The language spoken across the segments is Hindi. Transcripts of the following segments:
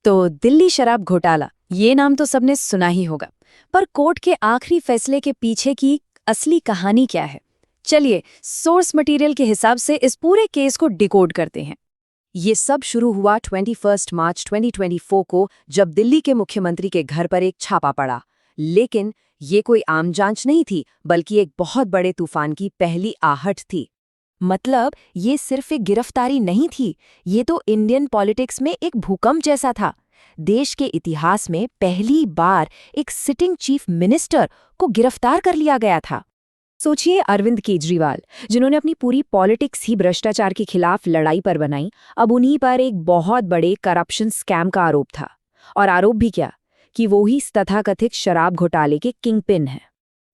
तो दिल्ली शराब घोटाला, ये नाम तो सबने सुना ही होगा। पर कोर्ट के आखिरी फैसले के पीछे की असली कहानी क्या है? चलिए सोर्स मटेरियल के हिसाब से इस पूरे केस को डिकोड करते हैं। ये सब शुरू हुआ 21 मार्च 2024 को, जब दिल्ली के मुख्यमंत्री के घर पर एक छापा पड़ा। लेकिन ये कोई आम जांच नहीं थी, बल्कि एक बहुत बड़े तूफान की पहली आहट थी। मतलब ये सिर्फ एक गिरफ्तारी नहीं थी, ये तो इंडियन पॉलिटिक्स में एक भूकंप जैसा था। देश के इतिहास में पहली बार एक सिटिंग चीफ मिनिस्टर को गिरफ्तार कर लिया गया था। सोचिए, अरविंद केजरीवाल, जिन्होंने अपनी पूरी पॉलिटिक्स ही भ्रष्टाचार के खिलाफ लड़ाई पर बनाई, अब उन्हीं पर एक बहुत बड़े करप्शन स्कैम का आरोप था। और आरोप भी क्या, कि वो ही तथाकथित शराब घोटाले के किंगपिन हैं।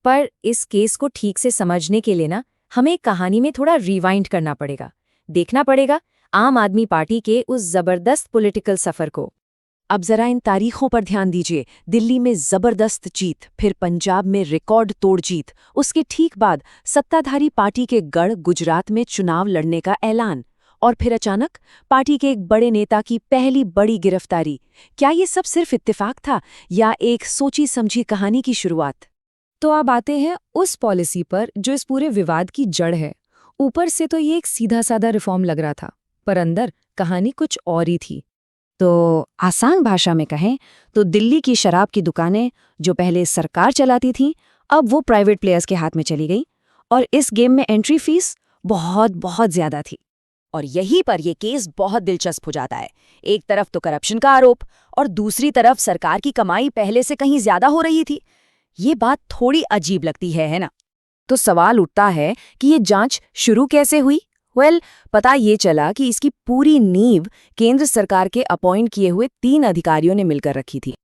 पर इस केस को ठीक से समझने के लिए ना, हमें कहानी में थोड़ा रिवाइंड करना पड़ेगा। देखना पड़ेगा आम आदमी पार्टी के उस जबरदस्त पॉलिटिकल सफर को। अब जरा इन तारीखों पर ध्यान दीजिए। दिल्ली में जबरदस्त जीत, फिर पंजाब में रिकॉर्ड तोड़ जीत, उसके ठीक बाद सत्ताधारी पार्टी के गढ़ गुजरात में चुनाव लड़ने का ऐलान, और फिर अचानक पार्टी के एक बड़े नेता की पहली बड़ी गिरफ्तारी। क्या ये सब सिर्फ इत्तेफाक था या एक सोची समझी कहानी की शुरुआत? तो अब आते हैं उस पॉलिसी पर जो इस पूरे विवाद की जड़ है। ऊपर से तो ये एक सीधा साधा रिफॉर्म लग रहा था, पर अंदर कहानी कुछ और ही थी। तो आसान भाषा में कहें तो दिल्ली की शराब की दुकानें जो पहले सरकार चलाती थीं, अब वो प्राइवेट प्लेयर्स के हाथ में चली गई, और इस गेम में एंट्री फीस बहुत बहुत ज्यादा थी। और यहीं पर यह केस बहुत दिलचस्प हो जाता है। एक तरफ तो करप्शन का आरोप, और दूसरी तरफ सरकार की कमाई पहले से कहीं ज्यादा हो रही थी। ये बात थोड़ी अजीब लगती है ना? तो सवाल उठता है कि ये जांच शुरू कैसे हुई? पता ये चला कि इसकी पूरी नींव केंद्र सरकार के अपॉइंट किए हुए 3 अधिकारियों ने मिलकर रखी थी।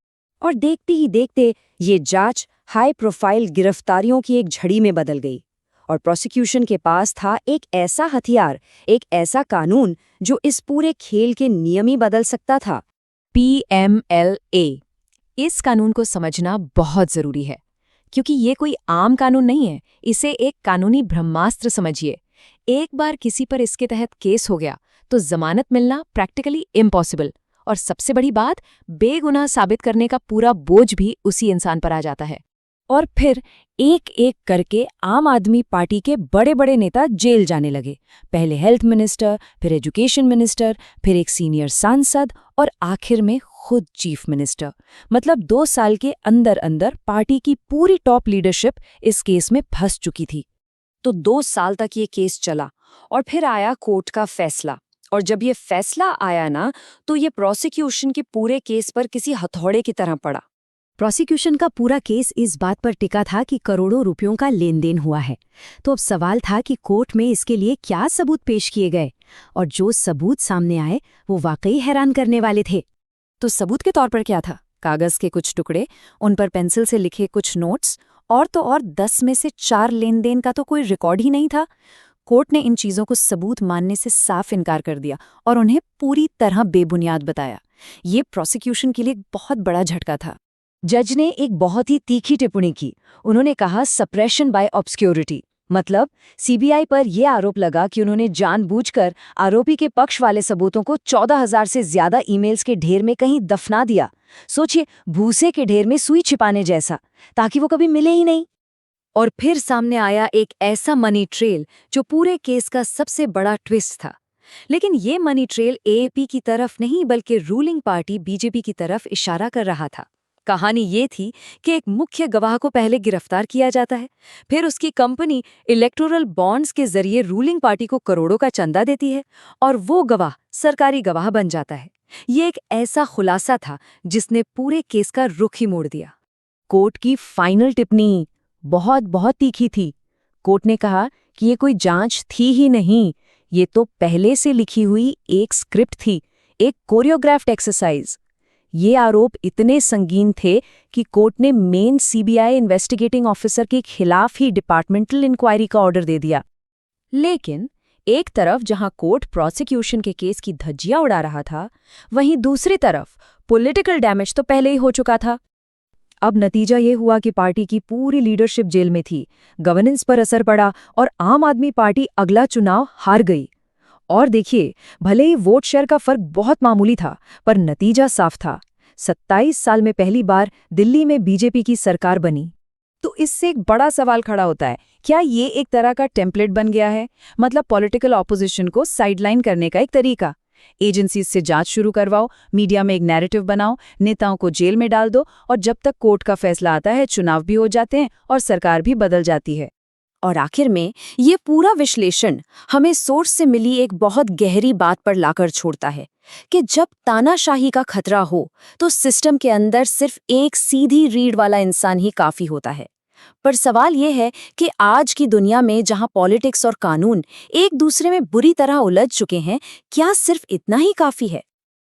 और देखते ही देखते ये जांच हाई प्रोफाइल गिरफ्तारियों की एक झड़ी में बदल गई। और प्रोसिक्यूशन के पास था एक ऐसा हथियार, एक ऐसा कानून जो इस पूरे खेल के नियम ही बदल सकता था। PMLA। इस कानून को समझना बहुत जरूरी है, क्योंकि ये कोई आम कानून नहीं है। इसे एक कानूनी ब्रह्मास्त्र समझिए। एक बार किसी पर इसके तहत केस हो गया तो जमानत मिलना प्रैक्टिकली इम्पॉसिबल, और सबसे बड़ी बात, बेगुनाह साबित करने का पूरा बोझ भी उसी इंसान पर आ जाता है। और फिर एक एक करके आम आदमी पार्टी के बड़े बड़े नेता जेल जाने लगे। पहले हेल्थ मिनिस्टर, फिर एजुकेशन मिनिस्टर, फिर एक सीनियर सांसद, और आखिर में खुद चीफ मिनिस्टर। मतलब 2 साल के अंदर अंदर पार्टी की पूरी टॉप लीडरशिप इस केस में फंस चुकी थी। तो 2 साल तक ये केस चला, और फिर आया कोर्ट का फैसला। और जब ये फैसला आया ना, तो ये प्रोसिक्यूशन के पूरे केस पर किसी हथौड़े की तरह पड़ा। प्रोसिक्यूशन का पूरा केस इस बात पर टिका था कि करोड़ों रुपयों का लेन देन हुआ है। तो अब सवाल था कि कोर्ट में इसके लिए क्या सबूत पेश किए गए, और जो सबूत सामने आए वो वाकई हैरान करने वाले थे। तो सबूत के तौर पर क्या था? कागज के कुछ टुकड़े, उन पर पेंसिल से लिखे कुछ नोट्स, और तो और 10 में से 4 लेन देन का तो कोई रिकॉर्ड ही नहीं था। कोर्ट ने इन चीजों को सबूत मानने से साफ इनकार कर दिया और उन्हें पूरी तरह बेबुनियाद बताया। ये प्रोसिक्यूशन के लिए एक बहुत बड़ा झटका था। जज ने एक बहुत ही तीखी टिप्पणी की। उन्होंने कहा, सप्रेशन बाय ऑब्सक्योरिटी। मतलब सीबीआई पर यह आरोप लगा कि उन्होंने जानबूझकर आरोपी के पक्ष वाले सबूतों को 14,000 से ज्यादा ईमेल्स के ढेर में कहीं दफना दिया। सोचिए, भूसे के ढेर में सुई छिपाने जैसा, ताकि वो कभी मिले ही नहीं। और फिर सामने आया एक ऐसा मनी ट्रेल जो पूरे केस का सबसे बड़ा ट्विस्ट था। लेकिन ये मनी ट्रेल एएपी की तरफ नहीं, बल्कि रूलिंग पार्टी बीजेपी की तरफ इशारा कर रहा था। कहानी ये थी कि एक मुख्य गवाह को पहले गिरफ्तार किया जाता है, फिर उसकी कंपनी इलेक्टोरल बॉन्ड्स के जरिए रूलिंग पार्टी को करोड़ों का चंदा देती है, और वो गवाह सरकारी गवाह बन जाता है। ये एक ऐसा खुलासा था जिसने पूरे केस का रुख ही मोड़ दिया। कोर्ट की फाइनल टिप्पणी बहुत बहुत तीखी थी। कोर्ट ने कहा कि ये कोई जांच थी ही नहीं, ये तो पहले से लिखी हुई एक स्क्रिप्ट थी, एक कोरियोग्राफ्ड एक्सरसाइज। ये आरोप इतने संगीन थे कि कोर्ट ने मेन सीबीआई इन्वेस्टिगेटिंग ऑफिसर के खिलाफ ही डिपार्टमेंटल इंक्वायरी का ऑर्डर दे दिया। लेकिन एक तरफ जहां कोर्ट प्रोसिक्यूशन के केस की धज्जियां उड़ा रहा था, वहीं दूसरी तरफ पॉलिटिकल डैमेज तो पहले ही हो चुका था। अब नतीजा ये हुआ कि पार्टी की पूरी लीडरशिप जेल में थी, गवर्नेंस पर असर पड़ा, और आम आदमी पार्टी अगला चुनाव हार गई। और देखिए, भले ही वोट शेयर का फर्क बहुत मामूली था, पर नतीजा साफ था। 27 साल में पहली बार दिल्ली में बीजेपी की सरकार बनी। तो इससे एक बड़ा सवाल खड़ा होता है, क्या ये एक तरह का टेम्पलेट बन गया है? मतलब पॉलिटिकल ऑपोजिशन को साइडलाइन करने का एक तरीका। एजेंसीज से जांच शुरू करवाओ, मीडिया में एक नैरेटिव बनाओ, नेताओं को जेल में डाल दो, और जब तक कोर्ट का फैसला आता है चुनाव भी हो जाते हैं और सरकार भी बदल जाती है। और आखिर में ये पूरा विश्लेषण हमें सोर्स से मिली एक बहुत गहरी बात पर लाकर छोड़ता है कि जब तानाशाही का खतरा हो तो सिस्टम के अंदर सिर्फ एक सीधी रीढ़ वाला इंसान ही काफी होता है। पर सवाल ये है कि आज की दुनिया में जहां पॉलिटिक्स और कानून एक दूसरे में बुरी तरह उलझ चुके हैं, क्या सिर्फ इतना ही काफी है?